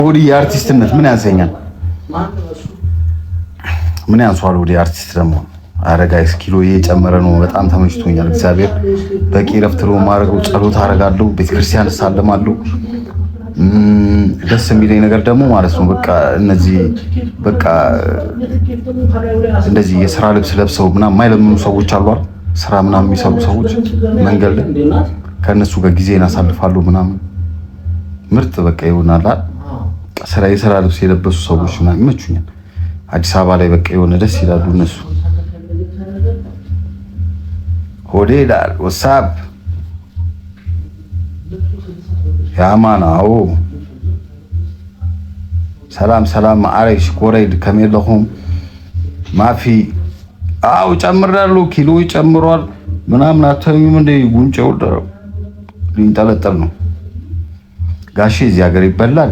ወዲ አርቲስትነት ምን ያንሰኛል? ምን ያንሷል? ወዲ አርቲስት ደግሞ አረጋይስ ኪሎ እየጨመረ ነው። በጣም ተመችቶኛል። እግዚአብሔር በቂ ረፍት ነው ማረገው። ጸሎት አረጋለሁ፣ ቤተክርስቲያን እሳለማለሁ። ደስ የሚለኝ ነገር ደግሞ ማለት ነው በቃ እነዚህ በቃ እንደዚህ የስራ ልብስ ለብሰው ምናምን የማይለምኑ ሰዎች አሉ አይደል? ስራ ምናምን የሚሰሩ ሰዎች መንገድ ላይ ከነሱ ጋር ጊዜን አሳልፋለሁ ምናምን ምርጥ በቃ ይሆናል። የስራ ልብስ የለበሱ ሰዎች ምናምን ይመቹኛል። አዲስ አበባ ላይ በቃ የሆነ ደስ ይላሉ እነሱ። ሆዴ ይላል ወሳብ ያማናው ሰላም ሰላም አረሽ ኮሬድ ከመለኹም ማፊ አው ጨምራለሁ ኪሎ ጨምሯል ምናምን አታዩም እንደ ጉንጨው ሊንጠለጠል ነው። ጋሼ እዚህ ሀገር ይበላል።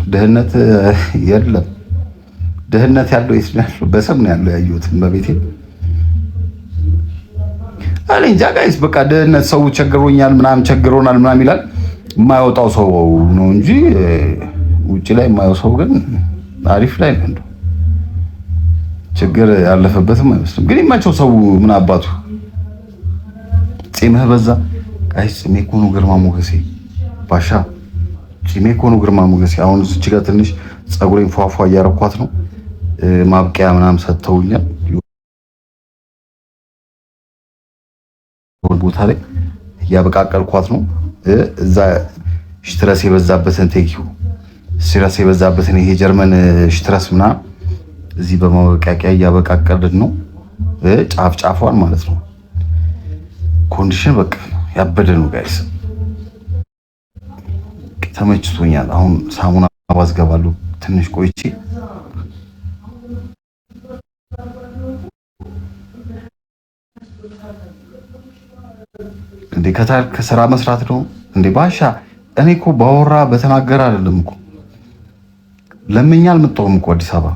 ድህነት የለም። ድህነት ያለው ይስላል በሰም ነው ያለው ያዩት በቤቴ አለ እንጃ ጋይስ በቃ ድህነት ሰው ቸግሮኛል ምናምን ቸግሮናል ምናምን ይላል። የማይወጣው ሰው ነው እንጂ ውጪ ላይ የማይወጣው ሰው ግን አሪፍ ላይ ነው። ችግር ያለፈበትም አይመስልም። ግን ይማቸው ሰው ምን አባቱ ጺምህ በዛ ጋይስ። ጺሜ እኮ ነው ግርማ ሞገሴ ባሻ ጺሜ እኮ ነው ግርማ ሞገሴ። አሁን እዚች ጋር ትንሽ ፀጉሬን ፏፏ እያረኳት ነው። ማብቂያ ምናምን ሰጥተውኛል ቦታ ላይ እያበቃቀልኳት ነው። እዛ ሽትረስ የበዛበትን ቴኪው ሽትረስ የበዛበትን ይሄ ጀርመን ሽትረስ ምናምን እዚህ በማበቃቂያ እያበቃቀልን ነው። ጫፍ ጫፏን ማለት ነው። ኮንዲሽን በቃ ያበደ ነው ጋይስ። ተመችቶኛል። አሁን ሳሙና ባዝገባለሁ ትንሽ ቆይቼ እንዴ ከስራ መስራት ነው እንዴ ባሻ። እኔ እኮ ባወራ በተናገረ አይደለም እኮ ለምኛ አልመጣሁም እኮ አዲስ አበባ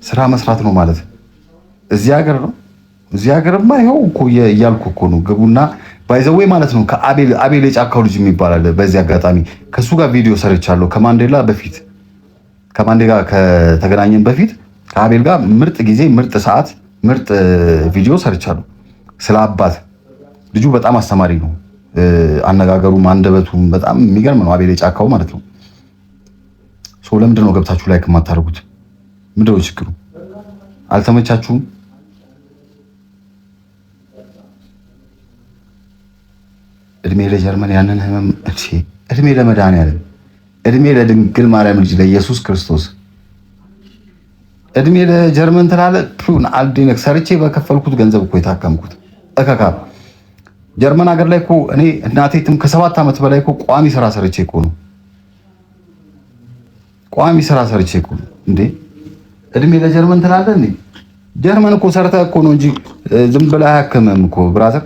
ስራ መስራት ነው ማለት እዚህ ሀገር ነው። እዚህ ሀገርማ ይኸው እኮ እያልኩ እኮ ነው። ግቡና ባይዘዌ ማለት ነው። ከአቤል የጫካው ልጅ የሚባል አለ። በዚህ አጋጣሚ ከሱ ጋር ቪዲዮ ሰርቻለሁ። ከማንዴላ በፊት ከማንዴላ ከተገናኘን በፊት ከአቤል ጋር ምርጥ ጊዜ፣ ምርጥ ሰዓት፣ ምርጥ ቪዲዮ ሰርቻለሁ። ስለ አባት ልጁ በጣም አስተማሪ ነው። አነጋገሩም አንደበቱም በጣም የሚገርም ነው። አቤል የጫካው ማለት ነው። ለምንድን ነው ገብታችሁ ላይክ የማታደርጉት? ምንድን ነው ችግሩ? አልተመቻችሁም? እድሜ ለጀርመን ያንን ህመም እድሜ ለመድኃኒዓለም እድሜ ለድንግል ማርያም ልጅ ለኢየሱስ ክርስቶስ እድሜ ለጀርመን ትላለ ፕሉን አልዲነክ ሰርቼ በከፈልኩት ገንዘብ እኮ የታከምኩት እከካ ጀርመን ሀገር ላይ እኮ እኔ እናቴትም ከ7 ዓመት በላይ እኮ ቋሚ ስራ ሰርቼ እኮ ነው። ቋሚ ስራ ሰርቼ እኮ ነው እንዴ። እድሜ ለጀርመን ትላለ እንዴ? ጀርመን እኮ ሰርተህ እኮ ነው እንጂ ዝም ብለህ አያክምም እኮ ብራዘር።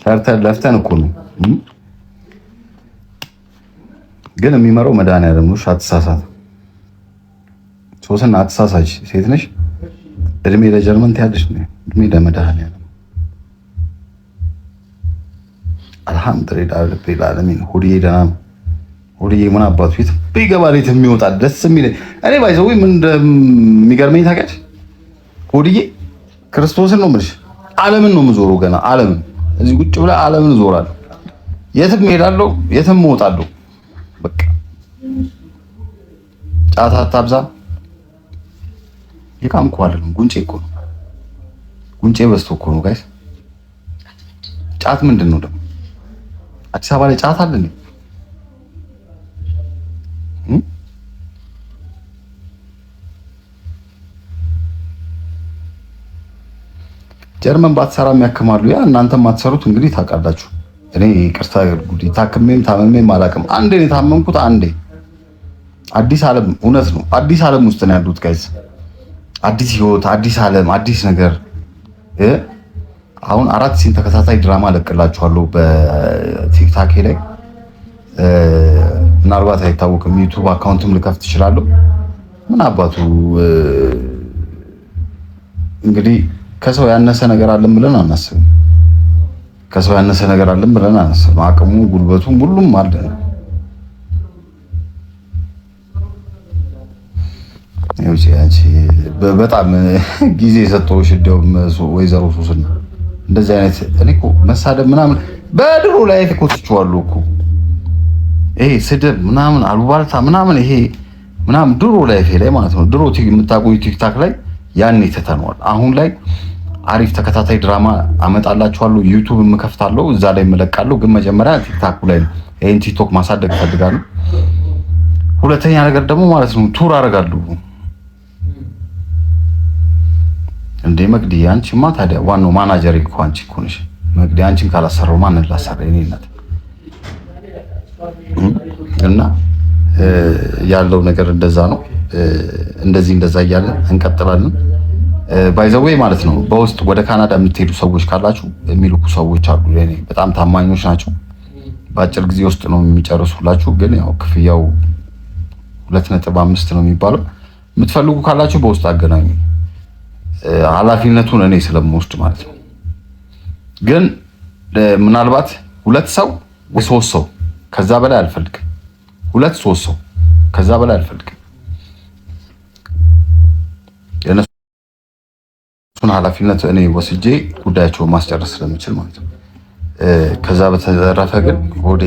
ሰርተህ ለፍተን እኮ ነው። ግን የሚመራው መድኃኒዓለም ነው። አትሳሳት ሶስና አትሳሳች ሴት ነሽ። እድሜ ለጀርመን ትያለሽ ነው። እድሜ ለመድኃኒዓለም አልሐምዱሊላህ ረቢል ዓለሚን። ሁሌ ደህና ሁሌ ምን አባቱ ፊት ቢገባል የሚወጣ ደስ የሚል እኔ ባይዘው ምን እንደሚገርመኝ ታውቂያለሽ? ሁሌ ክርስቶስን ነው የምልሽ። ዓለምን ነው የምዞረው ገና ዓለምን እዚህ ቁጭ ብላ ዓለምን እዞራለሁ። የትም እሄዳለሁ፣ የትም እወጣለሁ። በቃ ጫት አታብዛ። ይቃምኩ አይደለም ጉንጬ እኮ ነው። ጉንጬ በዝቶ እኮ ነው ጋይስ። ጫት ምንድን ነው ደግሞ? አዲስ አበባ ላይ ጫት አለ እንዴ? ጀርመን ባትሰራም ያክማሉ። ያ እናንተ ማትሰሩት እንግዲህ ታውቃላችሁ። እኔ ይቅርታ ጉዲ ታክሜም ታመሜም አላውቅም። አንዴ ነው የታመምኩት። አንዴ አዲስ ዓለም እውነት ነው። አዲስ ዓለም ውስጥ ነው ያሉት ጋይስ። አዲስ ህይወት፣ አዲስ ዓለም፣ አዲስ ነገር። አሁን 4 ሲን ተከታታይ ድራማ ለቅላችኋለሁ በቲክታክ ላይ። ምናልባት አይታወቅም። ዩቲዩብ አካውንትም ልከፍት እችላለሁ። ምን አባቱ እንግዲህ ከሰው ያነሰ ነገር አለን ብለን አናስብም። ከሰው ያነሰ ነገር አለን ብለን አነሳን። አቅሙ ጉልበቱም ሁሉም አለን። በጣም ጊዜ የሰጠሁሽ እንደውም ወይዘሮ ሱስን እንደዚህ አይነት እኔ እኮ መሳደብ ምናምን በድሮ ላይ እኮ ትቼዋለሁ እኮ ይሄ ስድብ ምናምን አሉባልታ ምናምን ይሄ ምናምን ድሮ ላይ ማለት ነው። ድሮ የምታውቁኝ ቲክታክ ላይ ያኔ ተተኗል። አሁን ላይ አሪፍ ተከታታይ ድራማ አመጣላችኋለሁ። ዩቲዩብ የምከፍታለሁ፣ እዛ ላይ እመለቃለሁ። ግን መጀመሪያ ቲክታክ ላይ ይሄን ቲክቶክ ማሳደግ እፈልጋለሁ። ሁለተኛ ነገር ደግሞ ማለት ነው ቱር አደርጋለሁ። እንዴ መግዲ አንቺማ ታዲያ ዋናው ማናጀር እኮ አንቺ እኮ ነሽ መግዲ። አንቺን ካላሰራው ማንን ላሰራ? እኔ እናት እና ያለው ነገር እንደዛ ነው። እንደዛ እያለ እንቀጥላለን። ባይዘዌይ ማለት ነው በውስጥ ወደ ካናዳ የምትሄዱ ሰዎች ካላችሁ የሚልኩ ሰዎች አሉ። ለኔ በጣም ታማኞች ናቸው። በአጭር ጊዜ ውስጥ ነው የሚጨርሱላችሁ። ግን ያው ክፍያው 2.5 ነው የሚባለው። የምትፈልጉ ካላችሁ በውስጥ አገናኙ። ኃላፊነቱን እኔ ስለምወስድ ማለት ነው። ግን ምናልባት 2 ሰው ወይ 3 ሰው ከዛ በላይ አልፈልግም። 2-3 ሰው ከዛ በላይ አልፈልግም። የነሱን ኃላፊነት እኔ ወስጄ ጉዳያቸውን ማስጨረስ ስለምችል ማለት ነው። ከዛ በተረፈ ግን ወደ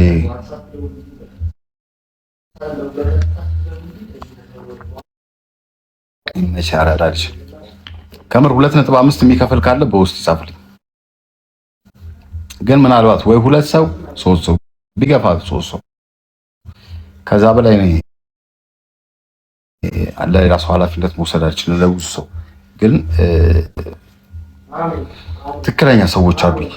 መቻራ ዳልሽ ከምር 2.5 የሚከፍል ካለ በውስጥ ይጻፍልኝ። ግን ምናልባት ወይ 2 ሰው 3 ሰው ቢገፋ 3 ሰው ከዛ በላይ ነው ለሌላ ሰው ኃላፊነት መውሰድ አልችልም። ለብዙ ሰው ግን ትክክለኛ ሰዎች አሉኝ።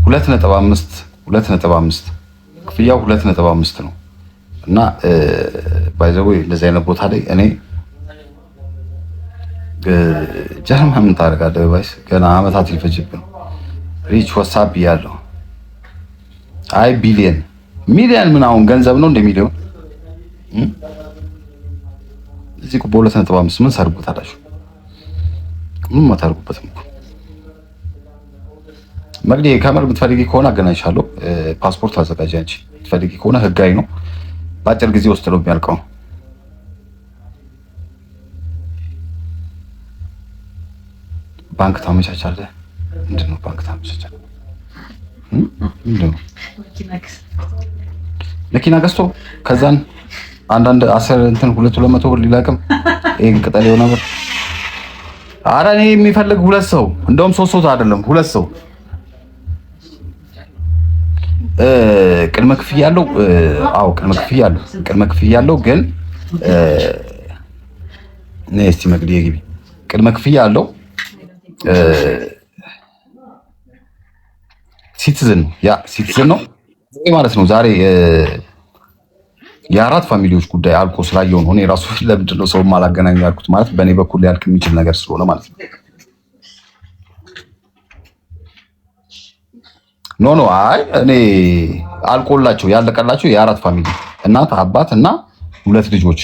2.5 ክፍያው 2.5 ነው እና ባይዘው እንደዚህ አይነት ቦታ ላይ እኔ ጀርማ ምን ታደርጋለህ? ባይስ ገና አመታት ሊፈጅብን ሪች ዋትስአፕ ያለው አይ ሚሊየን ምን አሁን ገንዘብ ነው እንደ ሚሊዮን እዚህ እኮ በ2.5 ምን ሰርጉታላችሁ? ምን ማታርጉበትም እኮ መግዲ ካሜራ ብትፈልጊ ከሆነ አገናኝሻለሁ። ፓስፖርት አዘጋጅ አንቺ ብትፈልጊ ከሆነ ህጋዊ ነው። በአጭር ጊዜ ውስጥ ነው የሚያልቀው። ባንክ ታመቻቻለህ? ምንድን ነው ባንክ ታመቻቻለህ? ምንድን ነው መኪና ገዝቶ ከዛን አንዳንድ 10 እንትን 200 ብር ሊላቅም ይሄን ቅጠል የሆነ ብር። ኧረ እኔ የሚፈልግ 2 ሰው እንደውም 3 ሰው አይደለም 2 ሰው ቅድመ ክፍያ አለው። አዎ ቅድመ ክፍያ አለው። ግን እስቲ መግዲ ግቢ ቅድመ ክፍያ አለው። ሲቲዝን ነው ማለት ነው። ዛሬ የ4 ፋሚሊዎች ጉዳይ አልቆ ስላየው ነው። እኔ ራሱ ለምንድን ነው ሰው ማላገናኙ ያልኩት ማለት በእኔ በኩል ሊያልቅ የሚችል ነገር ስለሆነ ማለት ነው። ኖ አይ እኔ አልቆላቸው ያለቀላቸው የ4 ፋሚሊ እናት አባት እና 2 ልጆች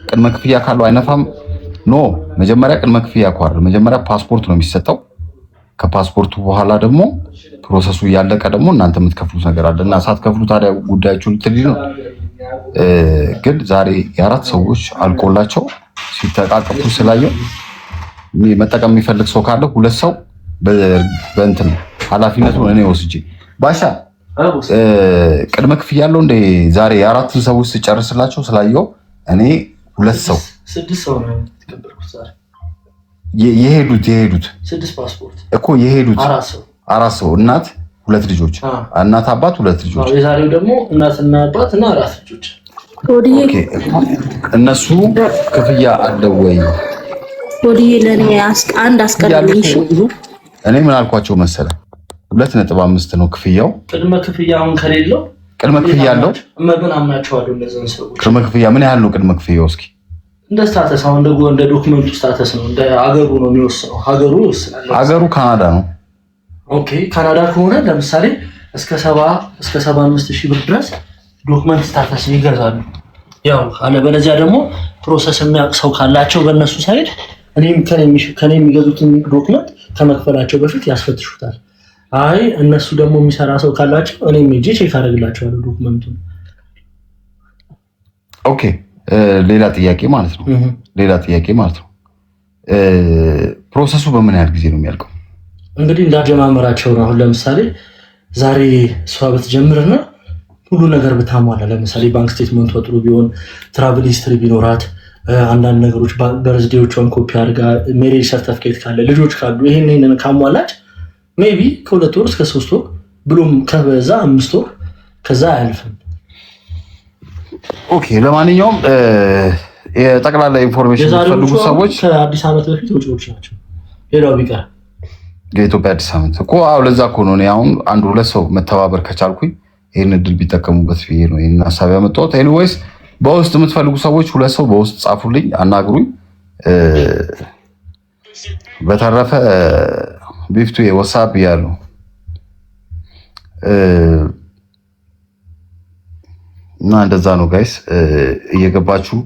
ቅድመ ክፍያ ካለው አይነፋም። ኖ መጀመሪያ ቅድመ ክፍያ ኳር መጀመሪያ ፓስፖርት ነው የሚሰጠው። ከፓስፖርቱ በኋላ ደግሞ ፕሮሰሱ ያለቀ ደግሞ እናንተ የምትከፍሉት ነገር አለ እና ሳትከፍሉ ታዲያ ጉዳያችሁ ልትልይ ነው። ግን ዛሬ የ4 ሰዎች አልቆላቸው ሲተቃቀፉ ስላየው መጠቀም የሚፈልግ ሰው ካለ 2 ሰው በእንትን ኃላፊነቱን እኔ ወስጄ ባሻ ቅድመ ክፍያ ያለው እንደ ዛሬ የ4 ሰዎች ሲጨርስላቸው ስላየው እኔ 2 ሰው 6 ሰው ነው የተቀበልኩት ዛሬ የሄዱት 6 ፓስፖርት እኮ የሄዱት 4 ሰው እናት 2 ልጆች እናት አባት 2 ልጆች። የዛሬው ደግሞ እናትና አባት እና 4 ልጆች። ኦኬ እነሱ ክፍያ አለው ወይ? ወዲህ ለኔ አንድ አስቀርልኝ። እኔ ምን አልኳቸው መሰለ 2.5 ነው ክፍያው። ቅድመ ክፍያ አሁን ከሌለው ቅድመ ክፍያ አለው። ምን አምናቸዋለሁ እነዚህን ሰዎች። ቅድመ ክፍያ ምን ያህል ነው? ቅድመ ክፍያው እስኪ እንደ ስታተስ አሁን እንደ ዶክመንቱ ስታተስ ነው፣ እንደ ሀገሩ ነው የሚወስነው። ሀገሩ ይወስናል። ሀገሩ ካናዳ ነው። ኦኬ ካናዳ ከሆነ ለምሳሌ እስከ 75,000 ብር ድረስ ዶክመንት ስታተስ ይገዛሉ። ያው አለበለዚያ ደግሞ ፕሮሰስ የሚያውቅ ሰው ካላቸው በእነሱ ሳይድ ከኔ የሚገዙትን ዶክመንት ከመክፈላቸው በፊት ያስፈትሹታል። አይ እነሱ ደግሞ የሚሰራ ሰው ካላቸው እኔም ሄጄ ቼክ አደርግላቸዋለሁ ዶክመንቱን። ኦኬ ሌላ ጥያቄ ማለት ነው። ፕሮሰሱ በምን ያህል ጊዜ ነው የሚያልቀው? እንግዲህ እንዳጀማመራቸው ነው። አሁን ለምሳሌ ዛሬ እሷ ብትጀምርና ሁሉ ነገር ብታሟላ፣ ለምሳሌ ባንክ ስቴትመንቷ ጥሩ ቢሆን፣ ትራቭል ሂስትሪ ቢኖራት፣ አንዳንድ ነገሮች በርዝዴዎቿን ኮፒ አድርጋ፣ ሜሬጅ ሰርተፍኬት ካለ፣ ልጆች ካሉ ይሄንን ካሟላች ሜይ ቢ ከ2 ወር እስከ 3 ወር ብሎም ከበዛ 5 ወር ከዛ አያልፍም። ኦኬ ለማንኛውም የጠቅላላ ኢንፎርሜሽን የሚፈልጉ ሰዎች ከአዲስ ዓመት በፊት ወጪዎች ናቸው። ሌላው ቢቀር የኢትዮጵያ አዲስ ዓመት እኮ ለዛ እኮ ነው። አሁን 1-2 ሰው መተባበር ከቻልኩኝ ይህን እድል ቢጠቀሙበት ብዬ ነው ይህን ሀሳብ ያመጣሁት። ኤኒዌይስ በውስጥ የምትፈልጉ ሰዎች 2 ሰው በውስጥ ጻፉልኝ፣ አናግሩኝ። በተረፈ ቢፍቱ ወሳብ ያለው እና እንደዛ ነው ጋይስ። እየገባችሁ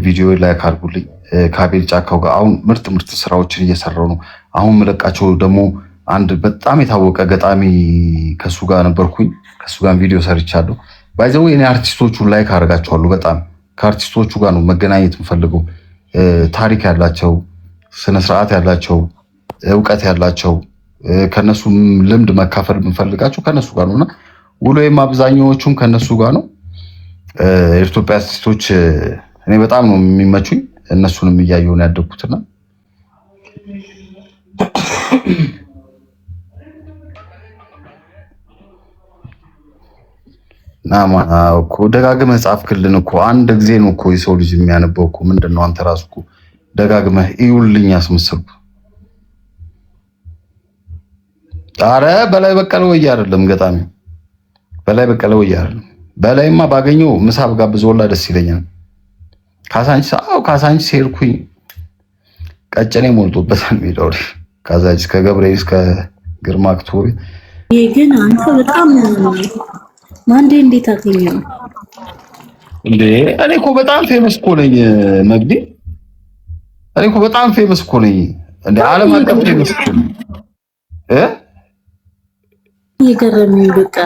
ቪዲዮ ላይክ አድርጉልኝ። ከአቤል ጫካው ጋር አሁን ምርጥ ስራዎችን እየሰራው ነው። አሁን መለቃቸው ደግሞ አንድ በጣም የታወቀ ገጣሚ ከሱ ጋር ነበርኩኝ። ከሱ ጋር ቪዲዮ ሰርቻለሁ። ባይዘው እኔ አርቲስቶቹን ላይክ አደርጋቸዋለሁ። በጣም ከአርቲስቶቹ ጋር ነው መገናኘት የምፈልገው። ታሪክ ያላቸው፣ ስነ ስርዓት ያላቸው፣ እውቀት ያላቸው ከነሱ ልምድ መካፈል የምፈልጋቸው ከነሱ ጋር ነውና ውሎዬም አብዛኛዎቹም ከነሱ ጋር ነው። የኢትዮጵያ አርቲስቶች እኔ በጣም ነው የሚመቹኝ። እነሱንም እያየሁ ነው ያደግኩትና ናማ እኮ ደጋግመህ ጻፍክልን እኮ አንድ ጊዜ ነው እኮ የሰው ልጅ የሚያነበው እኮ። ምንድነው አንተ ራሱ እኮ ደጋግመህ ይውልኝ አስመስልኩ። አረ በላይ በቀለ ወይ አይደለም ገጣሚ በላይ በቀለ ወይ አይደለም። በላይማ ባገኘው ምሳ ጋብዘውላ ደስ ይለኛል። ካሳንቺስ ሄድኩኝ ቀጨኔ ሞልቶበታል ሜዳው ላይ ካዛንቺስ ከገብርኤል እስከ ግርማ ክቶሪ። ይሄ ግን አንተ በጣም ማንዴ እንዴት አገኘው እንዴ? እኔ እኮ በጣም ፌመስ እኮ ነኝ መግዲ። እኔ እኮ በጣም ፌመስ እኮ ነኝ እንዴ! ዓለም አቀፍ ፌመስ እኮ ነኝ የገረመኝ በቃ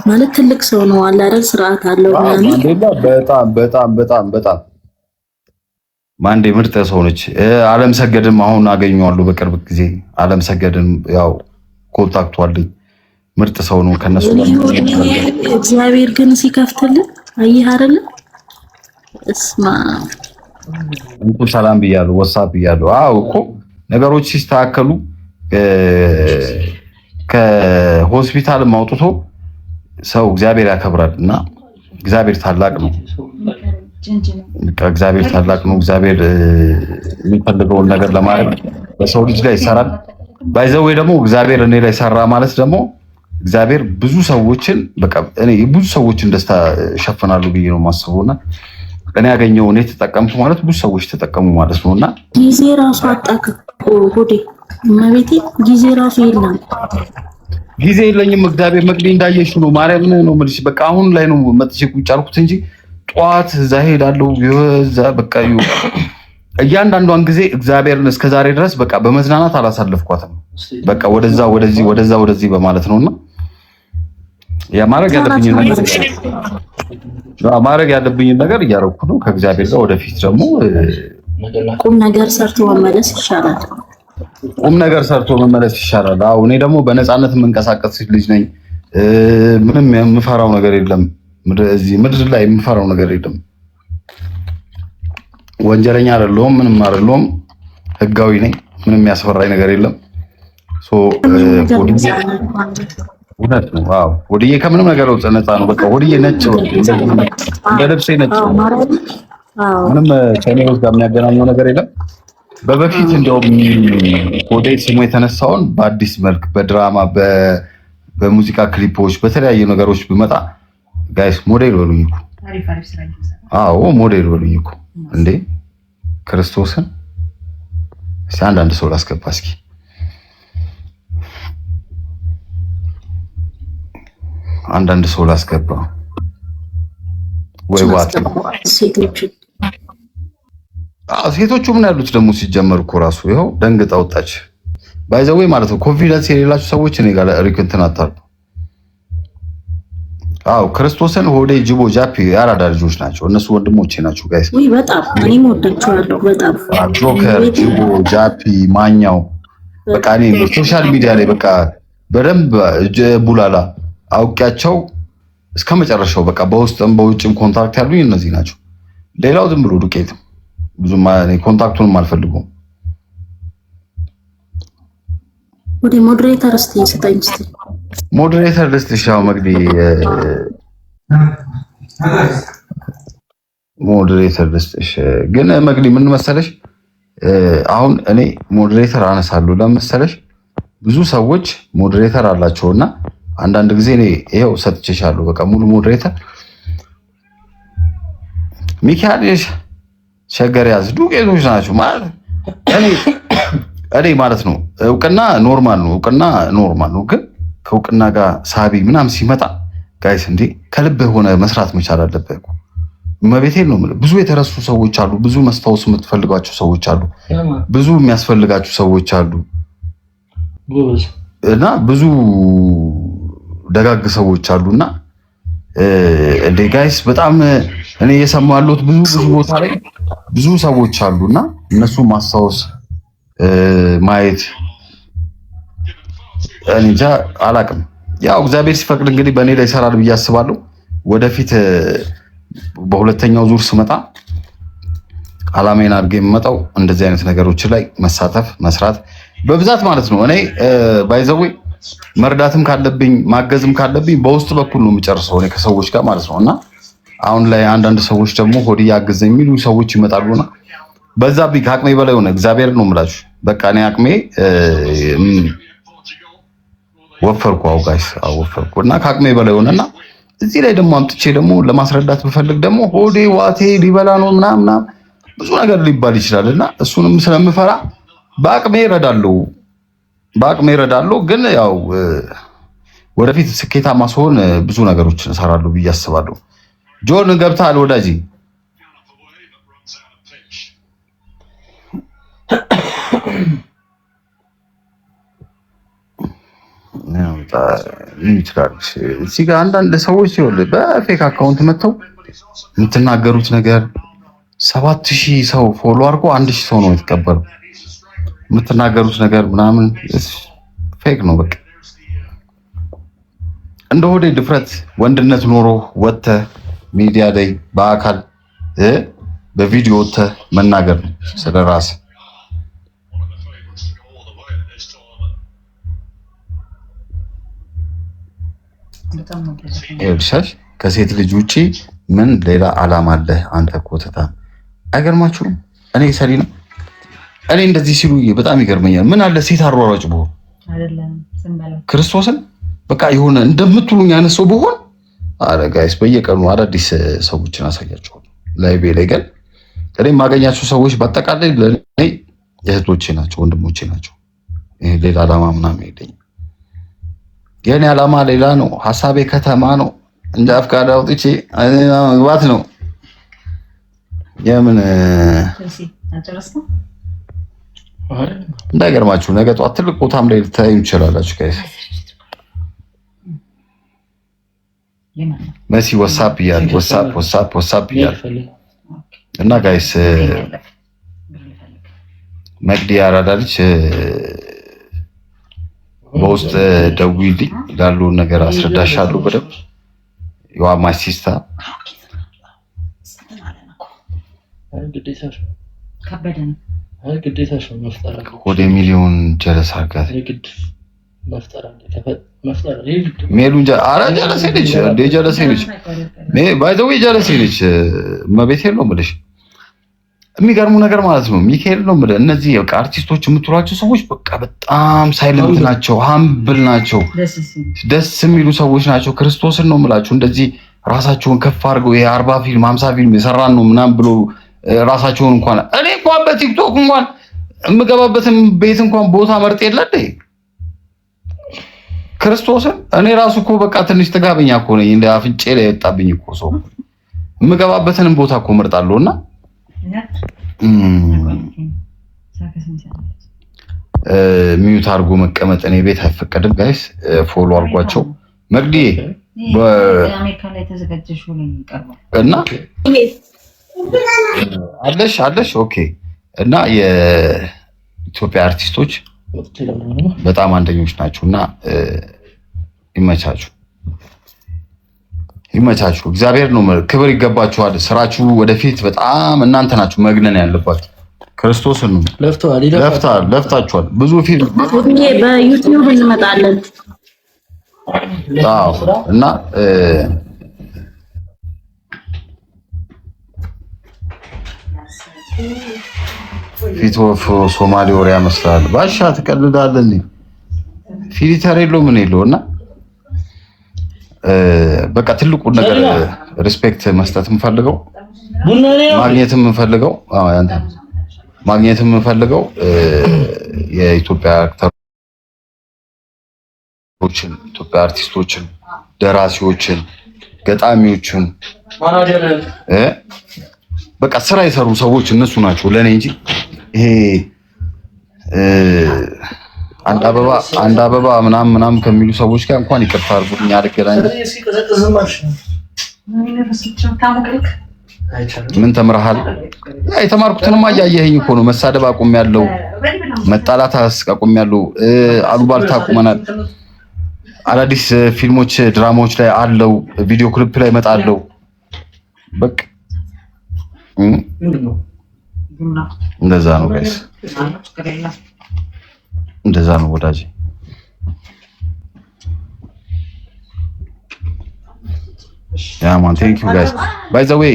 ማለት ትልቅ ሰው ነው አለ አይደል? ስርዓት አለው ምናምን። በጣም ማንዴ ምርጥ ሰው ነች። ዓለም ሰገድም አሁን አገኘዋለሁ በቅርብ ጊዜ። ዓለም ሰገድም ያው ኮንታክቱ አለኝ። ምርጥ ሰው ነው ከነሱ ጋር። እግዚአብሔር ግን ሲከፍትልን አየህ አይደል? እስማ እንቁ ሰላም ብያለሁ፣ ወሳብ ብያለሁ። እኮ ነገሮች ሲስተካከሉ ከሆስፒታል አውጥቶ ሰው እግዚአብሔር ያከብራል እና እግዚአብሔር ታላቅ ነው። እግዚአብሔር ታላቅ ነው። እግዚአብሔር የሚፈልገውን ነገር ለማድረግ በሰው ልጅ ላይ ይሰራል። ባይዘው ደግሞ እግዚአብሔር እኔ ላይ ሰራ ማለት ደግሞ እግዚአብሔር ብዙ ሰዎችን በቃ እኔ ብዙ ሰዎችን ደስታ እሸፍናሉ ብዬ ነው የማስበውና እኔ ያገኘው እኔ ተጠቀምኩ ማለት ብዙ ሰዎች ተጠቀሙ ማለት ነውና ጊዜ ራሱ አጣከኩ ሆዴ መቤቴ ጊዜ ራሱ የለም። ጊዜ የለኝም። እግዚአብሔር መቅዲ እንዳየሽ ነው ማርያም ነው የምልሽ። በቃ አሁን ላይ ነው መጥቼ ቁጭ አልኩት እንጂ ጧት እዛ ሄዳለሁ ይወዛ በቃ እያንዳንዷን ጊዜ እግዚአብሔርን እስከዛሬ ድረስ በቃ በመዝናናት አላሳለፍኳትም። በቃ ወደዚህ በማለት ነውና ያ ማድረግ ያለብኝን ነገር እያደረኩ ነው ከእግዚአብሔር ጋር። ወደፊት ደግሞ ቁም ነገር ሰርቶ መመለስ ይሻላል። አዎ እኔ ደግሞ በነፃነት የምንቀሳቀስ ልጅ ነኝ። ምንም የምፈራው ነገር የለም። እዚህ ምድር ላይ የምፈራው ነገር የለም። ወንጀለኛ አይደለሁም፣ ምንም አይደለሁም። ህጋዊ ነኝ። ምንም የሚያስፈራኝ ነገር የለም። እውነት ነው። አዎ ወዲዬ ከምንም ነገር ነፃ ነው። በቃ ወዲዬ ነጭ ነው፣ እንደ ልብሴ ነጭ ነው። ምንም ከኔዎች ጋር የሚያገናኘው ነገር የለም። በበፊት እንደውም ወደ ስሙ የተነሳውን በአዲስ መልክ በድራማ በሙዚቃ ክሊፖች በተለያዩ ነገሮች ብመጣ ጋይስ ሞዴል በሉኝ እኮ። አዎ ሞዴል በሉኝ እኮ እንዴ ክርስቶስን። እስኪ አንዳንድ ሰው ላስገባ እስኪ ላስገባ ወይ ዋት ሴቶችን ሴቶቹ ምን ያሉት ደግሞ ሲጀመር እኮ ራሱ ይኸው ደንግጣ ወጣች። ባይዘዌ ማለት ነው ኮንፊደንስ የሌላችሁ ሰዎች እኔ ጋር ሪክንትን አታርጉ። አዎ ክርስቶስን ሆዴ ጅቦ ጃፒ ያራዳ ልጆች ናቸው እነሱ ወንድሞቼ ናቸው ጋይስ። ወይ በጣም እኔም ወዳቸዋለሁ በጣም ጆከር፣ ጅቦ፣ ጃፒ፣ ማኛው በቃ እኔ ሶሻል ሚዲያ ላይ በቃ በደንብ ቡላላ አውቂያቸው እስከ መጨረሻው በቃ በውስጥም በውጭም ኮንታክት ያሉኝ እነዚህ ናቸው። ሌላው ዝም ብሎ ዱቄት ብዙም ኮንታክቱንም አልፈልጉም። ወደ ሞዴሬተር እስቲ ስጠኝ እስቲ ሞዴሬተር ልስጥሻው መግዲ ሞዴሬተር ልስጥሽ። ግን መግዲ ምን መሰለሽ አሁን እኔ ሞዴሬተር አነሳለሁ ለመሰለሽ ብዙ ሰዎች ሞዴሬተር አላቸውና አንዳንድ ጊዜ እኔ ይሄው ሰጥቼሻለሁ በቃ ሙሉ ሞዴሬተር ሚካኤልሽ ሸገር ያዝ ዱቄቶች ናቸው ማለት እኔ ማለት ነው። እውቅና ኖርማል ነው ግን ከእውቅና ጋር ሳቢ ምናምን ሲመጣ ጋይስ እንዴ ከልብህ ሆነ መስራት መቻል አለብህ እኮ መቤቴን ነው የምልህ። ብዙ የተረሱ ሰዎች አሉ፣ ብዙ መስታወስ የምትፈልጓቸው ሰዎች አሉ፣ ብዙ የሚያስፈልጋቸው ሰዎች አሉ እና ብዙ ደጋግ ሰዎች አሉና እንዴ ጋይስ በጣም እኔ እየሰማሁ ያለሁት ብዙ ቦታ ላይ ብዙ ሰዎች አሉና እነሱ ማስታወስ ማየት እንጃ አላቅም። ያው እግዚአብሔር ሲፈቅድ እንግዲህ በእኔ ላይ ይሰራል ብዬ አስባለሁ። ወደፊት በሁለተኛው ዙር ስመጣ አላማዬን አድርጌ የምመጣው እንደዚህ አይነት ነገሮች ላይ መሳተፍ መስራት በብዛት ማለት ነው። እኔ ባይዘዌ መርዳትም ካለብኝ ማገዝም ካለብኝ በውስጥ በኩል ነው የምጨርሰው እኔ ከሰዎች ጋር ማለት ነው። እና አሁን ላይ አንዳንድ ሰዎች ደግሞ ሆድ ያገዘኝ የሚሉ ሰዎች ይመጣሉና በዛብኝ ከአቅሜ በላይ ሆነ። እግዚአብሔር ነው የምላችሁ። በቃ እኔ አቅሜ ወፈርኩ ጋይስ ወፈርኩ እና ከአቅሜ በላይ ሆነና እዚህ ላይ ደግሞ አምጥቼ ደግሞ ለማስረዳት ብፈልግ ደግሞ ሆዴ ዋቴ ሊበላ ነው ምናምን ብዙ ነገር ሊባል ይችላልና እሱንም ስለምፈራ በአቅሜ እረዳለሁ። ግን ያው ወደፊት ስኬታማ ስሆን ብዙ ነገሮችን እሰራለሁ ብዬ አስባለሁ። ጆን ገብታል ወዳጅ እዚህ ጋር አንዳንድ ሰዎች ሲሆን በፌክ አካውንት መጥተው የምትናገሩት ነገር 7000 ሰው ፎሎ አድርጎ 1000 ሰው ነው የተቀበለው። የምትናገሩት ነገር ምናምን ፌክ ነው። በቃ እንደ ሆዴ ድፍረት ወንድነት ኖሮ ወጥተህ ሚዲያ ላይ በአካል በቪዲዮ ወጥተህ መናገር ነው ስለራስ። ይኸውልሽ ከሴት ልጅ ውጪ ምን ሌላ ዓላማ አለ? አንተ ኮተታ አይገርማችሁም? እኔ ሰሊና እኔ እንደዚህ ሲሉ በጣም ይገርመኛል። ምን አለ ሴት አሯሯጭ ብሆን ክርስቶስን በቃ የሆነ እንደምትሉኝ አይነት ሰው ብሆን፣ አረ ጋይስ በየቀኑ አዳዲስ ሰዎችን አሳያቸዋለሁ። ላይቤ ላይ ግን እኔ የማገኛቸው ሰዎች በአጠቃላይ ለኔ እህቶቼ ናቸው፣ ወንድሞቼ ናቸው። ይሄ ሌላ ዓላማ ምናምን የለኝም። የኔ ዓላማ ሌላ ነው። ሐሳቤ ከተማ ነው። እንደ አፍቃዳ አውጥቼ መግባት ነው። የምን እንዳይገርማችሁ ነገ ጧት ትልቅ ቦታም ላይ ልታዩ ይችላላችሁ ጋይስ። መሲ ወሳፕ እያለ ወሳፕ እያለ እና ጋይስ መግዲ ያራዳ ልጅ በውስጥ ደውዪልኝ ያለውን ነገር አስረዳሻለሁ በደምብ። ዩ አር ማይ ሲስተር። ወደ ሚሊዮን ጀለስ አድርጋት ሜሉን ኧረ ጀለሴ ነች እንደ ጀለሴ ነች ባይ ዘ ዌይ ጀለሴ ነች። መቤቴን ነው የምልሽ። የሚገርሙ ነገር ማለት ነው ሚካኤል ነው የምልህ። እነዚህ በቃ አርቲስቶች የምትሏቸው ሰዎች በቃ በጣም ሳይለንት ናቸው፣ ሀምብል ናቸው፣ ደስ የሚሉ ሰዎች ናቸው። ክርስቶስን ነው የምላችሁ። እንደዚህ ራሳቸውን ከፍ አድርገው የ40 ፊልም 50 ፊልም የሰራን ነው ምናምን ብሎ ራሳቸውን እንኳን እኔ እንኳን በቲክቶክ እንኳን የምገባበትን ቤት እንኳን ቦታ መርጥ የለ ክርስቶስን። እኔ ራሱ እኮ በቃ ትንሽ ጥጋበኛ እኮ ነኝ። እንደ አፍንጬ ላይ የወጣብኝ እኮ ሰው የምገባበትንም ቦታ እኮ መርጣለሁና ሚዩት አድርጎ መቀመጥ እኔ ቤት አይፈቀድም። ጋይስ ፎሎ አድርጓቸው። መግዲ እና አለሽ ኦኬ። እና የኢትዮጵያ አርቲስቶች በጣም አንደኞች ናቸውና ይመቻችሁ። እግዚአብሔር ነው ክብር ይገባችኋል። ስራችሁ ወደፊት በጣም እናንተ ናችሁ መግነን ያለባችሁ። ክርስቶስን ነው ለፍታችኋል። ብዙ ፊልም በዩቲዩብ እንመጣለን። አዎ እና ፊት ወፍ ሶማሌ ወሬ ያመስላል። ባሻ ትቀልዳለህ። ፊልተር የለው ምን የለው እና በቃ ትልቁ ነገር ሪስፔክት መስጠት የምፈልገው ማግኘት የምፈልገው የኢትዮጵያ አክተሮችን፣ ኢትዮጵያ አርቲስቶችን፣ ደራሲዎችን፣ ገጣሚዎችን በቃ ስራ የሰሩ ሰዎች እነሱ ናቸው ለኔ እንጂ ይሄ አንድ አበባ ምናምን ከሚሉ ሰዎች ጋር እንኳን ይቅርታ አድርጉልኝ አልገናኝም። ምን ተምረሃል? የተማርኩትንማ እያየኸኝ እኮ ነው። መሳደብ አቁሜያለሁ፣ መጣላት አቁሜያለሁ፣ አሉባልታ አቁመናል። አዳዲስ ፊልሞች፣ ድራማዎች ላይ አለው፣ ቪዲዮ ክሊፕ ላይ እመጣለሁ። በቃ እንደዛ ነው ጋይስ፣ እንደዛ ነው ወዳጅ። ያ ማን ቴንክ ዩ ጋይስ ባይ ዘ ዌይ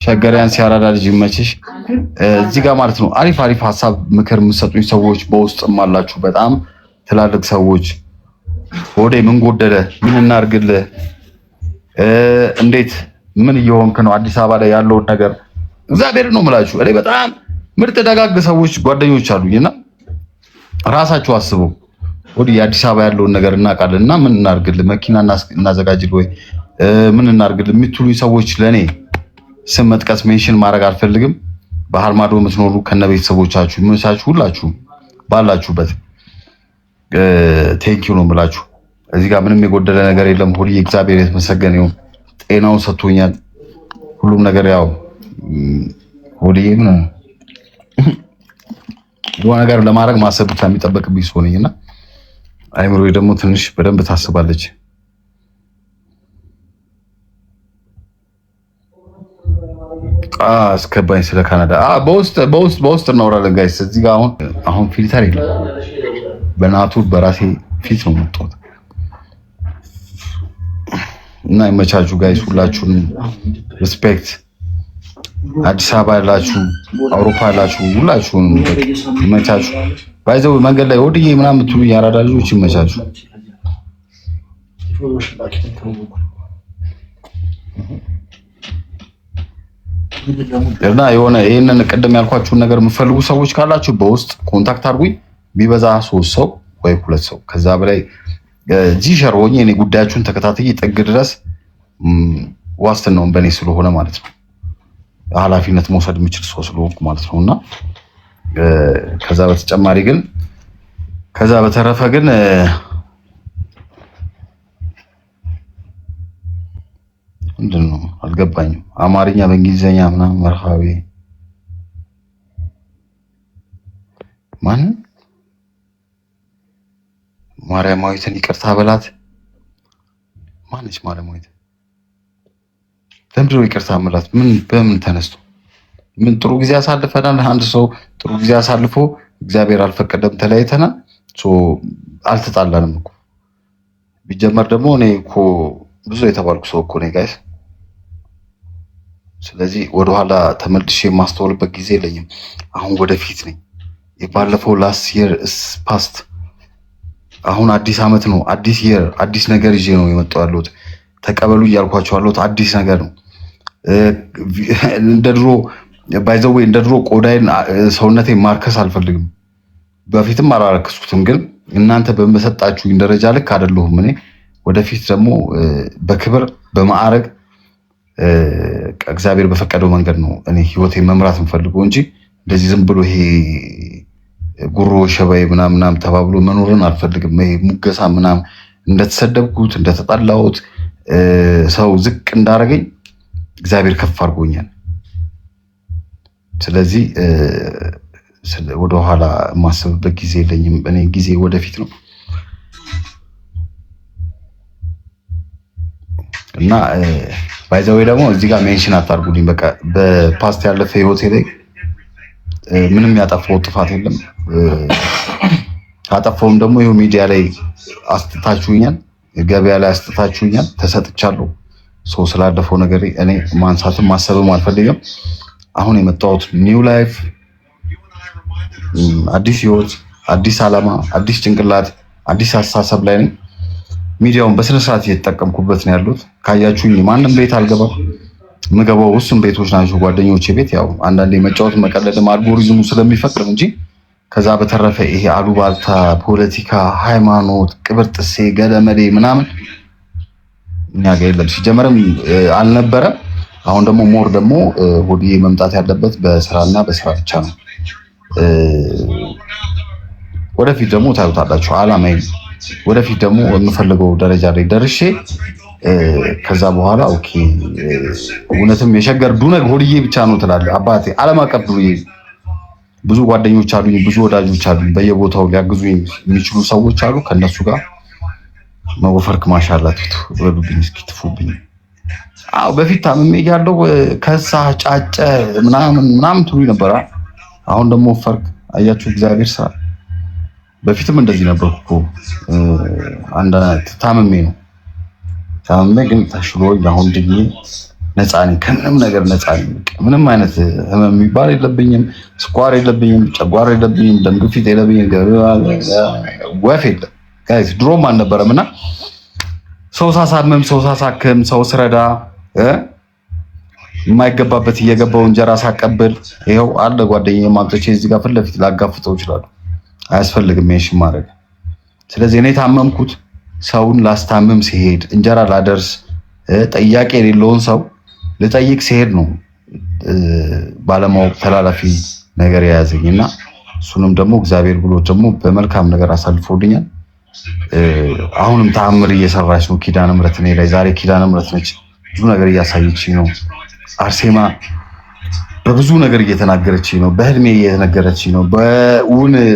ሸገሪያን ሲያራዳ ልጅ ይመችሽ። እዚህ ጋር ማለት ነው አሪፍ ሀሳብ ምክር የምትሰጡኝ ሰዎች በውስጥም አላችሁ፣ በጣም ትላልቅ ሰዎች። ወዴ ምን ጎደለ፣ ምን እናርግልህ፣ እንዴት ምን እየሆንክ ነው፣ አዲስ አበባ ላይ ያለውን ነገር እግዚአብሔር ነው የምላችሁ። እኔ በጣም ምርጥ ደጋግ ሰዎች ጓደኞች አሉኝና ራሳችሁ አስቡ። ወዲ የአዲስ አበባ ያለውን ነገር እናውቃለን እና ምን እናርግልህ፣ መኪና እናዘጋጅልህ ወይ ምን እናርግልህ የምትሉኝ ሰዎች ለኔ ስም መጥቀስ ሜንሽን ማድረግ አልፈልግም። ባህር ማዶ የምትኖሩ ከነ ቤተሰቦቻችሁ ይመቻችሁ፣ ሁላችሁም ባላችሁበት ቴንኪው ነው የምላችሁ። እዚህ ጋር ምንም የጎደለ ነገር የለም። ሁሉ እግዚአብሔር የተመሰገነ ይሁን። ጤናውን ሰጥቶኛል፣ ሁሉም ነገር ያው ሁሉ ምን ነገር ለማድረግ ማሰብ ብቻ የሚጠበቅብኝ ሰው ነኝና አይምሮዬ ደግሞ ትንሽ በደንብ ታስባለች። አስከባኝ ስለ ካናዳ በውስጥ እናወራለን ጋይስ። እዚህ ጋር አሁን ፊልተር የለም። በናቱ በራሴ ፊት ነው የምትወጣው እና ይመቻችሁ ጋይስ፣ ሁላችሁንም ሪስፔክት። አዲስ አበባ ያላችሁ፣ አውሮፓ ያላችሁ ሁላችሁንም ይመቻችሁ። ባይዘው መንገድ ላይ ወዲዬ ምናምን የምትሉ ያራዳ ልጆች ይመቻችሁ። እና የሆነ ይሄንን ቅድም ያልኳችሁን ነገር የምትፈልጉ ሰዎች ካላችሁ በውስጥ ኮንታክት አድርጉኝ። ቢበዛ 3 ሰው ወይ 2 ሰው ከዛ በላይ ጂሸር ሆኜ እኔ ጉዳያችሁን ተከታትዬ ጥግ ድረስ ዋስትናውን በእኔ ስለሆነ ማለት ነው፣ ኃላፊነት መውሰድ የምችል ሰው ስለሆንኩ ማለት ነው። እና ከዛ በተረፈ ግን ምንድን ነው አልገባኝም። አማርኛ በእንግሊዘኛ ምናምን መርሃዊ ማን ማርያማዊትን ይቅርታ በላት። ማነች ማርያማዊት? ለምንድነው ይቅርታ በላት? በምን ተነስቶ ምን ጥሩ ጊዜ አሳልፈናል። አንድ ሰው ጥሩ ጊዜ አሳልፎ እግዚአብሔር አልፈቀደም ተለያይተናል። አልተጣላንም እኮ ቢጀመር ደግሞ እኔ እኮ ብዙ የተባልኩ ሰው እኮ ነኝ ጋይስ። ስለዚህ ወደኋላ ተመልሼ የማስተውልበት ጊዜ የለኝም። አሁን ወደፊት ነኝ። የባለፈው ላስት ይር ፓስት፣ አሁን አዲስ አመት ነው፣ አዲስ ይር፣ አዲስ ነገር ይዤ ነው የመጣው ያለሁት። ተቀበሉ እያልኳቸው ያለሁት አዲስ ነገር ነው። እንደ ድሮ ባይዘዌ እንደ ድሮ ቆዳይን ሰውነቴን ማርከስ አልፈልግም። በፊትም አላረክስኩትም፣ ግን እናንተ በመሰጣችሁኝ ደረጃ ልክ አይደለሁም እኔ። ወደፊት ደግሞ በክብር በማዕረግ እግዚአብሔር በፈቀደው መንገድ ነው እኔ ህይወቴን መምራት የምፈልገው እንጂ እንደዚህ ዝም ብሎ ይሄ ጉሮ ሸባይ ምናምን ተባብሎ መኖርን አልፈልግም። ይሄ ሙገሳ ምናምን እንደተሰደብኩት እንደተጣላሁት ሰው ዝቅ እንዳረገኝ እግዚአብሔር ከፍ አድርጎኛል። ስለዚህ ወደኋላ የማስብበት ጊዜ የለኝም። እኔ ጊዜ ወደፊት ነው እና ባይዘዌ ደግሞ እዚህ ጋር ሜንሽን አታርጉልኝ። በቃ በፓስት ያለፈ ህይወቴ ላይ ምንም ያጠፋው ጥፋት የለም። ካጠፋውም ደግሞ ይኸው ሚዲያ ላይ አስጥታችሁኛል፣ ገበያ ላይ አስጥታችሁኛል፣ ተሰጥቻለሁ። ሰው ስላለፈው ነገር እኔ ማንሳትም ማሰብም አልፈልግም። አሁን የመጣሁት ኒው ላይፍ፣ አዲስ ህይወት፣ አዲስ ዓላማ፣ አዲስ ጭንቅላት፣ አዲስ አስተሳሰብ ላይ ነኝ። ሚዲያውን በስነ ስርዓት እየተጠቀምኩበት ነው ያሉት። ካያችሁኝ ማንም ቤት አልገባም። ምገባው ውስን ቤቶች ናቸው ጓደኞቼ ቤት። ያው አንዳንዴ መጫወት መቀለድም አልጎሪዝሙ ስለሚፈቅድ እንጂ ከዛ በተረፈ ይሄ አሉባልታ፣ ፖለቲካ፣ ሃይማኖት፣ ቅብር ጥሴ፣ ገለመዴ ምናምን እኛ ጋር የለም። ሲጀመርም አልነበረም። አሁን ደግሞ ሞር ደግሞ ሆድዬ መምጣት ያለበት በስራና በስራ ብቻ ነው። ወደፊት ደግሞ ታዩታላችሁ አላማዬ። ወደፊት ደግሞ የምፈልገው ደረጃ ላይ ደርሼ ከዛ በኋላ ኦኬ እውነትም የሸገር ዱነግ ሆድዬ ብቻ ነው ትላለህ አባቴ። ዓለም አቀፍ ዱንዬ ብዙ ጓደኞች አሉኝ፣ ብዙ ወዳጆች አሉኝ፣ በየቦታው ሊያግዙኝ የሚችሉ ሰዎች አሉ። ከነሱ ጋር መወፈርክ ማሻላት ትወዱብኝ እስኪ ትፉብኝ። አዎ በፊት ታምሜ ያለው ከሳ ጫጨ ምናምን ትሉ ነበር። አሁን ደግሞ ወፈርክ። አያችሁ እግዚአብሔር ስራ። በፊትም እንደዚህ ነበርኩ እኮ ታምሜ ነው። ታምሜ ግን ተሽሎኝ አሁን ድኜ ነፃ ነኝ፣ ከምንም ነገር ነፃ ነኝ። ምንም አይነት ህመም የሚባል የለብኝም። ስኳር የለብኝም፣ ጨጓራ የለብኝም፣ ደም ግፊት የለብኝም፣ ወፍ የለም። ጋይስ ድሮም አልነበረም እና ሰው ሳሳምም፣ ሰው ሳሳክም፣ ሰው ስረዳ የማይገባበት እየገባው እንጀራ ሳቀብል ይኸው አለ ጓደኛዬ ማምጥቼ እዚህ ጋር ፊት ለፊት ላጋፍጠው ይችላሉ። አያስፈልግም ይሄን ማድረግ። ስለዚህ እኔ ታመምኩት ሰውን ላስታምም ሲሄድ እንጀራ ላደርስ ጥያቄ የሌለውን ሰው ልጠይቅ ሲሄድ ነው ባለማወቅ ተላላፊ ነገር የያዘኝና እሱንም ደግሞ እግዚአብሔር ብሎ ደግሞ በመልካም ነገር አሳልፎልኛል። አሁንም ተአምር እየሰራች ነው ኪዳነ ምሕረት እኔ ላይ። ዛሬ ኪዳነ ምሕረት ነች፣ ብዙ ነገር እያሳየችኝ ነው። አርሴማ በብዙ ነገር እየተናገረችኝ ነው። በህልሜ እየተነገረችኝ ነው።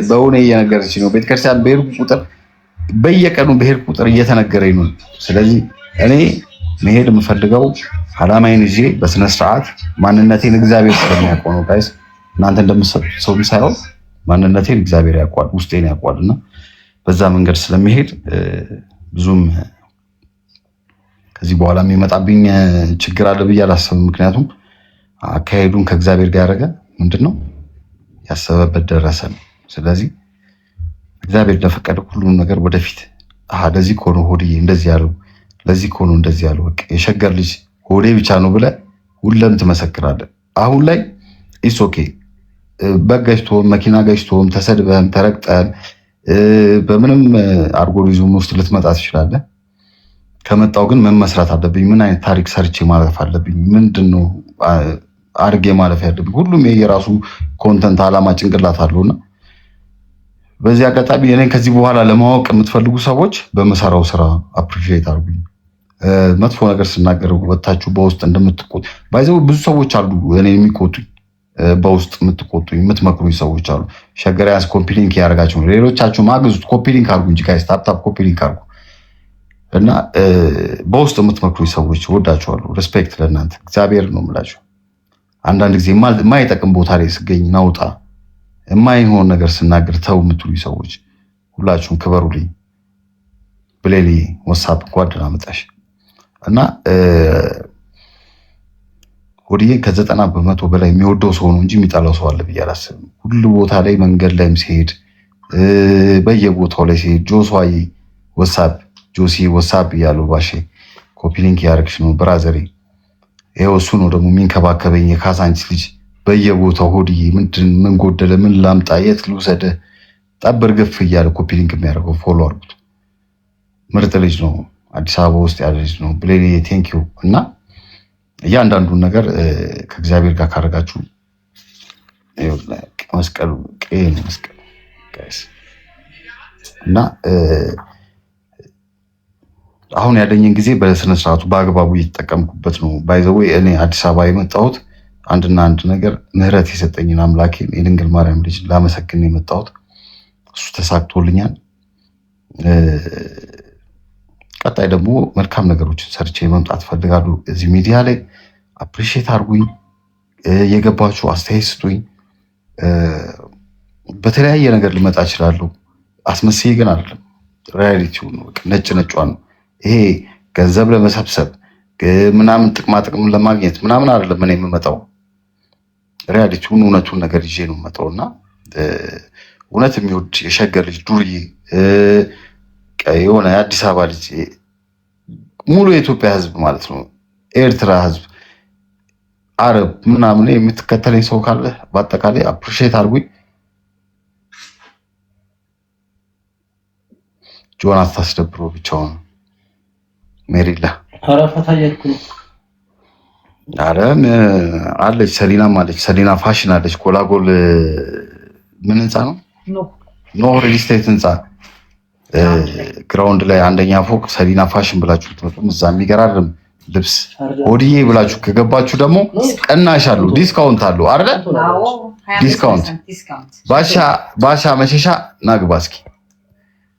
በእውኔ እየነገረችኝ ነው። ቤተክርስቲያን በሄድኩ ቁጥር በየቀኑ በሄድኩ ቁጥር እየተነገረኝ ነው። ስለዚህ እኔ መሄድ የምፈልገው ዓላማዬን ይዤ በስነ ስርዓት ማንነቴን እግዚአብሔር ስለሚያውቀው ነው። ጋይስ እናንተ እንደምትሰጡት ሰው ሳይሆን ማንነቴን እግዚአብሔር ያውቃል፣ ውስጤን ያውቃልና በዛ መንገድ ስለሚሄድ ብዙም ከዚህ በኋላ የሚመጣብኝ ችግር አለ ብዬ አላስብም። ምክንያቱም አካሄዱን ከእግዚአብሔር ጋር ያደረገ ምንድነው ያሰበበት ደረሰ ነው። ስለዚህ እግዚአብሔር እንደፈቀደ ሁሉም ነገር ወደፊት ለዚህ እኮ ነው ሆድዬ እንደዚህ ያለው፣ ለዚህ እኮ ነው እንደዚህ ያለው። በቃ የሸገር ልጅ ሆዴ ብቻ ነው ብለህ ሁሉም ትመሰክራለህ። አሁን ላይ ኢስ ኦኬ በግ ገጭቶም መኪና ገጭቶም ተሰድበህም ተረግጠህም በምንም አልጎሪዝም ውስጥ ልትመጣ ትችላለህ። ከመጣው ግን ምን መስራት አለብኝ? ምን አይነት ታሪክ ሰርቼ ማለፍ አለብኝ? ምንድነው አድርጌ ማለፍ ያለብኝ? ሁሉም የራሱ ኮንተንት አላማ ጭንቅላት አለውና በዚህ አጋጣሚ እኔ ከዚህ በኋላ ለማወቅ የምትፈልጉ ሰዎች በመሰራው ስራ አፕሪሺየት አድርጉኝ። መጥፎ ነገር ስናገር ወጣችሁ በውስጥ እንደምትቆጡ ባይዘው ብዙ ሰዎች አሉ እኔ የሚቆጡኝ፣ በውስጥ የምትቆጡኝ የምትመክሩኝ ሰዎች አሉ። ሸገሪያስ ኮፒ ሊንክ ያደርጋችሁ ነው። ሌሎቻችሁ ማግዙት ኮፒ ሊንክ አድርጉ እንጂ ጋይስ ታፕ ኮፒ ሊንክ አድርጉ እና በውስጥ የምትመክሩኝ ሰዎች ወዳችኋለሁ። ሪስፔክት ለእናንተ እግዚአብሔር ነው የምላችሁ። አንዳንድ ጊዜ የማይጠቅም ቦታ ላይ ስገኝ ናውጣ የማይሆን ነገር ስናገር ተው የምትሉኝ ሰዎች ሁላችሁም ክበሩልኝ። ብሌሊ ወሳብ ጓደና መጣሽ እና ሆድዬ ከ90% በላይ የሚወደው ሰው ነው እንጂ የሚጠላው ሰው አለ ብዬ አላስብም። ሁሉ ቦታ ላይ መንገድ ላይም ሲሄድ በየቦታው ላይ ሲሄድ ጆስዋዬ ወሳብ ጆሲ ወሳብ እያለው ባሼ ኮፒ ሊንክ ያደርግሽ ነው ብራዘሬ። ይኸው እሱ ነው ደግሞ የሚንከባከበኝ የካሳንቺስ ልጅ በየቦታው ሆድዬ ምን ጎደለ፣ ምን ላምጣ፣ የት ልውሰድ፣ ጠብር ግፍ እያለ ኮፒ ሊንክ የሚያደርገው ፎሎ አድርጉት። ምርጥ ልጅ ነው፣ አዲስ አበባ ውስጥ ያለ ልጅ ነው። ብሌሊ ቴንኪው እና እያንዳንዱን ነገር ከእግዚአብሔር ጋር ካደረጋችሁ መስቀሉ ቀይ ነው መስቀሉ እና አሁን ያለኝን ጊዜ በስነ ስርዓቱ በአግባቡ እየተጠቀምኩበት ነው። ባይዘዌ እኔ አዲስ አበባ የመጣሁት አንድና አንድ ነገር ምህረት የሰጠኝን አምላኬን የድንግል ማርያም ልጅ ላመሰግን የመጣሁት እሱ ተሳክቶልኛል። ቀጣይ ደግሞ መልካም ነገሮችን ሰርቼ መምጣት ፈልጋለሁ። እዚህ ሚዲያ ላይ አፕሪሺየት አድርጉኝ፣ የገባችሁ አስተያየት ስጡኝ። በተለያየ ነገር ልመጣ እችላለሁ። አስመስዬ ግን አይደለም፣ ሪያሊቲው ነው። ነጭ ነጯን ነው። ይሄ ገንዘብ ለመሰብሰብ ምናምን ጥቅማ ጥቅም ለማግኘት ምናምን አይደለም እኔ የምመጣው። ሪያሊቲውን እውነቱን ነገር ይዤ ነው የምመጣው እና እውነት የሚወድ የሸገር ልጅ ዱርዬ የሆነ የአዲስ አበባ ልጅ ሙሉ የኢትዮጵያ ሕዝብ ማለት ነው ኤርትራ ሕዝብ አረብ ምናምን የምትከተለኝ ሰው ካለ በአጠቃላይ አፕሪሺየት አድርጉኝ። ጆን አታስደብሮ ብቻውን ሜሪላ አረፋታ ያልኩ አረም አለች፣ ሰሊናም አለች፣ ሰሊና ፋሽን አለች። ኮላጎል ምን ህንፃ ነው? ኖ ሪል ስቴት ህንፃ ግራውንድ ላይ አንደኛ ፎቅ ሰሊና ፋሽን ብላችሁ ትመጡም እዛ የሚገራርም ልብስ ሆድዬ ብላችሁ ከገባችሁ ደግሞ ቅናሽ አሉ፣ ዲስካውንት አሉ አይደል? ዲስካውንት ባሻ መሸሻ ናግባ እስኪ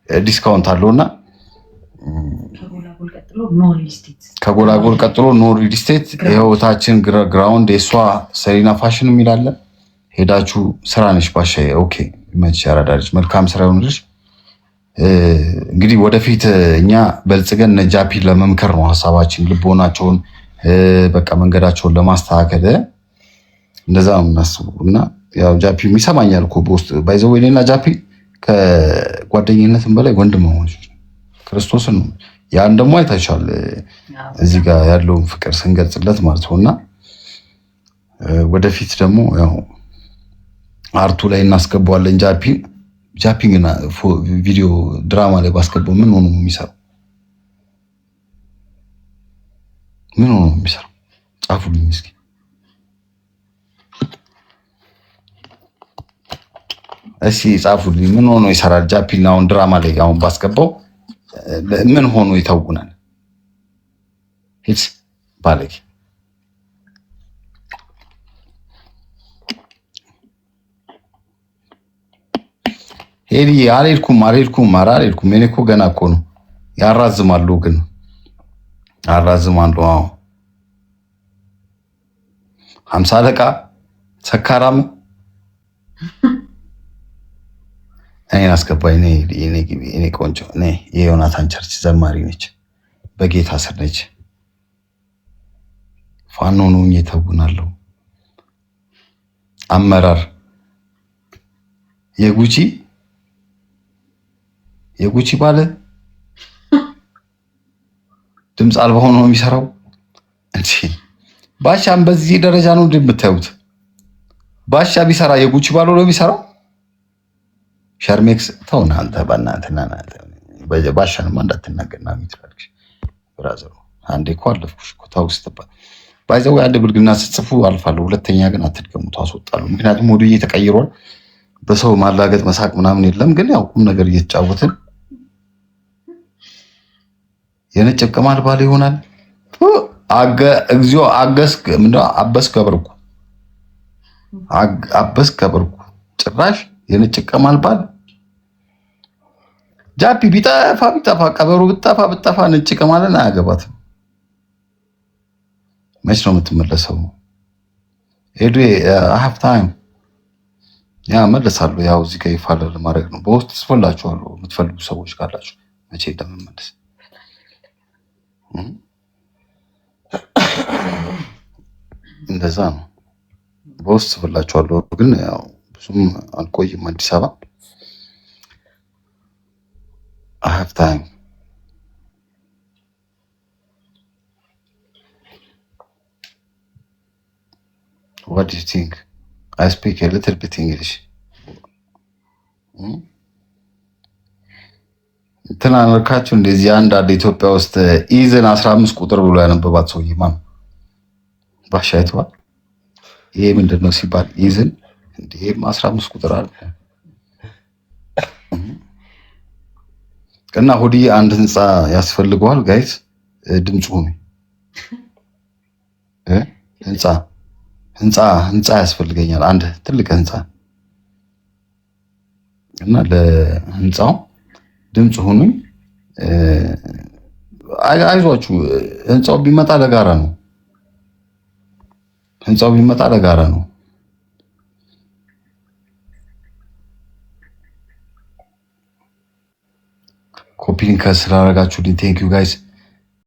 ዲስካውንት አለውና ከጎላጎል ቀጥሎ ኖ ሪል ስቴት የህይወታችን ግራውንድ የሷ ሰሊና ፋሽን የሚላለ ሄዳችሁ ስራ ነሽ ባሻ። ኦኬ መቼ ያራዳልሽ መልካም ስራ ይሁንልሽ። እንግዲህ ወደፊት እኛ በልጽገን ነጃፒን ለመምከር ነው ሀሳባችን፣ ልቦናቸውን በቃ መንገዳቸውን ለማስተካከል እንደዛ ነው የምናስበው። እና ያው ጃፒ ይሰማኛል እኮ በውስጥ ባይዘው እኔና ጃፒ ከጓደኝነትም በላይ ወንድማማቾች ክርስቶስን ነው። ያን ደግሞ አይታችኋል እዚህ ጋር ያለውን ፍቅር ስንገልጽለት ማለት ነው። እና ወደፊት ደግሞ ያው አርቱ ላይ እናስገባዋለን ጃፒን ግን ቪዲዮ ድራማ ላይ ባስገባው ምን ሆኖ የሚሰራው? ምን ሆኖ የሚሰራው? ጻፉልኝ እስኪ። እሺ ጻፉልኝ፣ ምን ሆኖ ይሰራል ጃፒን? አሁን ድራማ ላይ አሁን ባስገባው ምን ሆኖ ይተውናል? ሂድ ባለጌ ሄዲ አልሄድኩም። እኔ እኮ ገና እኮ ነው ያራዝማሉ፣ ግን ያራዝማሉ። አዎ 50 አለቃ ሰካራም እኔን አስገባኝ። እኔ ቆንጆ የዮናታን ቸርች ዘማሪ ነች፣ በጌታ ስር ነች። ፋኖ ነው እተውናለሁ። አመራር የጉቺ ባለ ድምፅ አልባ ሆኖ ነው የሚሰራው እንጂ ባሻም በዚህ ደረጃ ነው እንደምታዩት። ባሻ ቢሰራ የጉቺ ባለ ነው የሚሰራው። ሸርሜክስ ተውና አንተ በእናትህ ባሻንማ እንዳትናገርና ምትፈልግሽ ብራዘሩ አንዴ እኮ አለፍኩሽ እኮ ታውስ ተባለ። ባይዘው አንድ ብልግና ስትጽፉ አልፋለሁ፣ ሁለተኛ ግን አትድገሙት፣ አስወጣለሁ። ምክንያቱም ወዲዬ ተቀይሯል። በሰው ማላገጥ መሳቅ ምናምን የለም። ግን ያው ቁም ነገር እየተጫወትን የነጭ ቅማል ባል ይሆናል። እግዚኦ አገስክ ምንድነው? አበስ ከበርኩ ጭራሽ የነጭ ቅማል ባል ጃፒ ቢጠፋ ቀበሩ ብጠፋ ነጭ ቅማልን አያገባትም። መች ነው የምትመለሰው? ሄዱ ሀፍ ታይም ያ መለሳለሁ። ያው እዚህ ጋር ይፋለ ለማድረግ ነው። በውስጥ ጽፎላችኋለሁ የምትፈልጉ ሰዎች ካላችሁ መቼ እንደምመለስ እንደዛ ነው። በውስጥ ጽፎላችኋለሁ። ግን ያው ብዙም አልቆይም አዲስ አበባ ሀፍ ታይም What do you think? I speak a little bit English. እንትን አመልካችሁ እንደዚህ አንድ ኢትዮጵያ ውስጥ ኢዘን 15 ቁጥር ብሎ ያነበባት ሰውዬ ማን? ባሻ አይተዋል። ይሄ ምንድን ነው ሲባል ይዝን እንዴም 15 ቁጥር አለ እና ሆዲ አንድ ህንፃ ያስፈልገዋል ጋይስ። ድምፁ ነው ህንፃ ያስፈልገኛል፣ አንድ ትልቅ ህንፃ እና ለህንፃው ድምፅ ሆኑኝ። አይዟችሁ ህንፃው ቢመጣ ለጋራ ነው። ህንፃው ቢመጣ ለጋራ ነው። ኮፒ ሊንክ ስላደረጋችሁልኝ ቴንክ ዩ ጋይስ።